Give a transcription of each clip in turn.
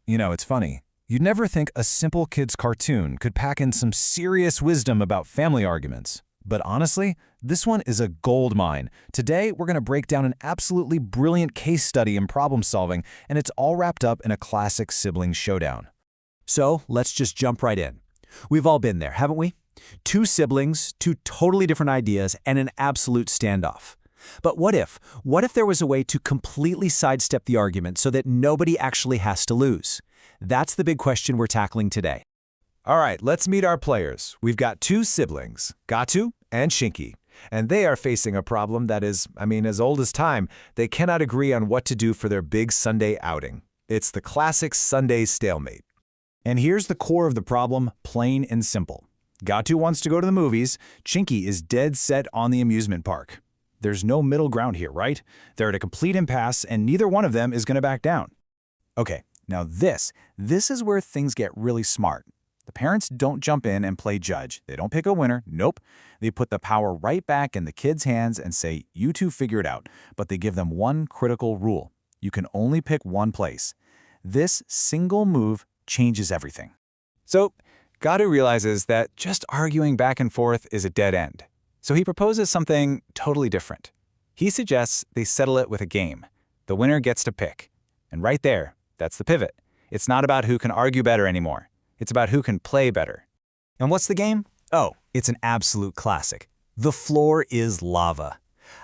You know, it's funny. You'd never think a simple kid's cartoon could pack in some serious wisdom about family arguments. But honestly, this one is a gold mine. Today, we're going to break down an absolutely brilliant case study in problem solving, and it's all wrapped up in a classic sibling showdown. So let's just jump right in. We've all been there, haven't we? Two siblings, two totally different ideas, and an absolute standoff. But what if? What if there was a way to completely sidestep the argument so that nobody actually has to lose? That's the big question we're tackling today. All right, let's meet our players. We've got two siblings, Gato and Chinky, and they are facing a problem that is, as old as time. They cannot agree on what to do for their big Sunday outing. It's the classic Sunday stalemate. And here's the core of the problem, plain and simple. Gato wants to go to the movies, Chinky is dead set on the amusement park. There's no middle ground here, right? They're at a complete impasse, and neither one of them is going to back down. Okay, now this is where things get really smart. The parents don't jump in and play judge. They don't pick a winner. Nope. They put the power right back in the kids' hands and say, you two figure it out. But they give them one critical rule. You can only pick one place. This single move changes everything. So, Gato realizes that just arguing back and forth is a dead end. So he proposes something totally different. He suggests they settle it with a game. The winner gets to pick. And right there, that's the pivot. It's not about who can argue better anymore. It's about who can play better. And what's the game? Oh, it's an absolute classic. The floor is lava.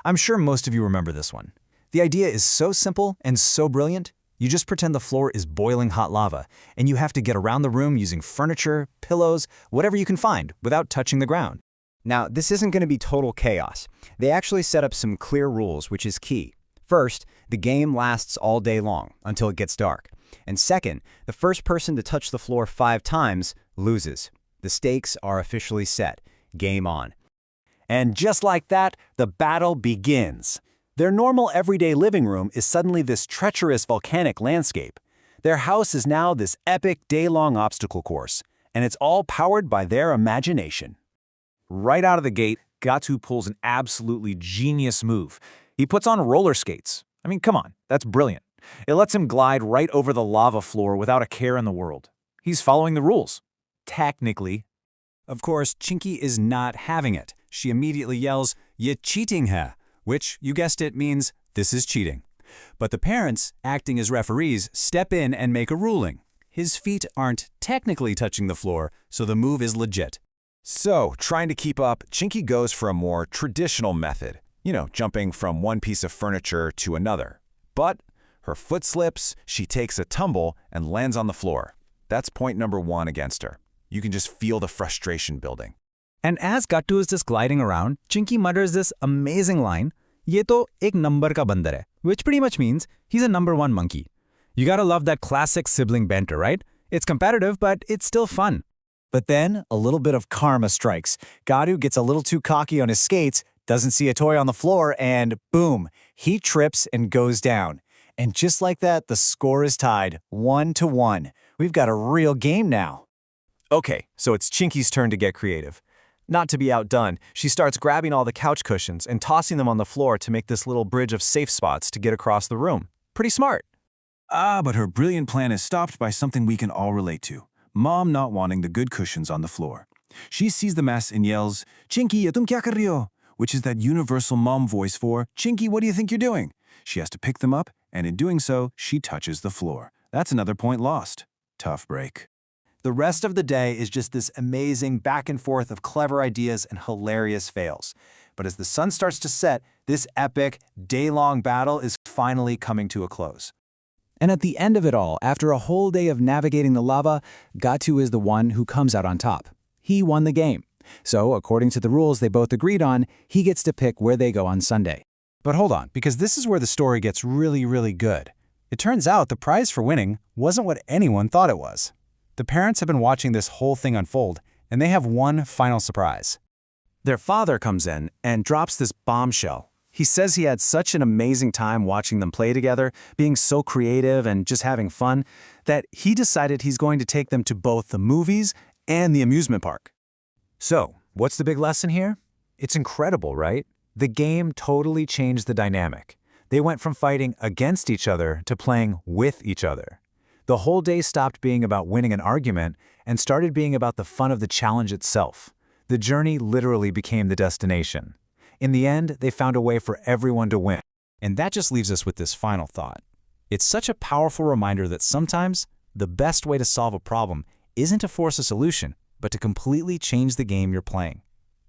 I'm sure most of you remember this one. The idea is so simple and so brilliant. You just pretend the floor is boiling hot lava, and you have to get around the room using furniture, pillows, whatever you can find without touching the ground. Now, this isn't going to be total chaos. They actually set up some clear rules, which is key. First, the game lasts all day long, until it gets dark. And second, the first person to touch the floor 5 times loses. The stakes are officially set. Game on. And just like that, the battle begins. Their normal everyday living room is suddenly this treacherous volcanic landscape. Their house is now this epic day-long obstacle course, and it's all powered by their imagination. Right out of the gate, Gato pulls an absolutely genius move. He puts on roller skates. Come on, that's brilliant. It lets him glide right over the lava floor without a care in the world. He's following the rules. Technically. Of course, Chinky is not having it. She immediately yells, "You're cheating her," which, you guessed it, means this is cheating. But the parents, acting as referees, step in and make a ruling. His feet aren't technically touching the floor, so the move is legit. So, trying to keep up, Chinky goes for a more traditional method. Jumping from one piece of furniture to another. But her foot slips, she takes a tumble, and lands on the floor. That's point number 1 against her. You can just feel the frustration building. And as Gato is just gliding around, Chinky mutters this amazing line, "Ye to ek number ka bandar hai," which pretty much means he's a number 1 monkey. You gotta love that classic sibling banter, right? It's competitive, but it's still fun. But then, a little bit of karma strikes. Gato gets a little too cocky on his skates, doesn't see a toy on the floor, and boom, he trips and goes down. And just like that, the score is tied, 1-1. We've got a real game now. Okay, so it's Chinky's turn to get creative. Not to be outdone, she starts grabbing all the couch cushions and tossing them on the floor to make this little bridge of safe spots to get across the room. Pretty smart. But her brilliant plan is stopped by something we can all relate to. Mom not wanting the good cushions on the floor. She sees the mess and yells, "Chinky, ye tum kya kar rahi ho?" Which is that universal mom voice for, "Chinky, what do you think you're doing?" She has to pick them up, and in doing so, she touches the floor. That's another point lost. Tough break. The rest of the day is just this amazing back and forth of clever ideas and hilarious fails. But as the sun starts to set, this epic, day-long battle is finally coming to a close. And at the end of it all, after a whole day of navigating the lava, Gato is the one who comes out on top. He won the game. So, according to the rules they both agreed on, he gets to pick where they go on Sunday. But hold on, because this is where the story gets really, really good. It turns out the prize for winning wasn't what anyone thought it was. The parents have been watching this whole thing unfold, and they have one final surprise. Their father comes in and drops this bombshell. He says he had such an amazing time watching them play together, being so creative and just having fun, that he decided he's going to take them to both the movies and the amusement park. So, what's the big lesson here? It's incredible, right? The game totally changed the dynamic. They went from fighting against each other to playing with each other. The whole day stopped being about winning an argument and started being about the fun of the challenge itself. The journey literally became the destination. In the end, they found a way for everyone to win. And that just leaves us with this final thought. It's such a powerful reminder that sometimes the best way to solve a problem isn't to force a solution, but to completely change the game you're playing.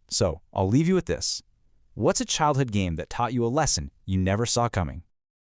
So, I'll leave you with this. What's a childhood game that taught you a lesson you never saw coming?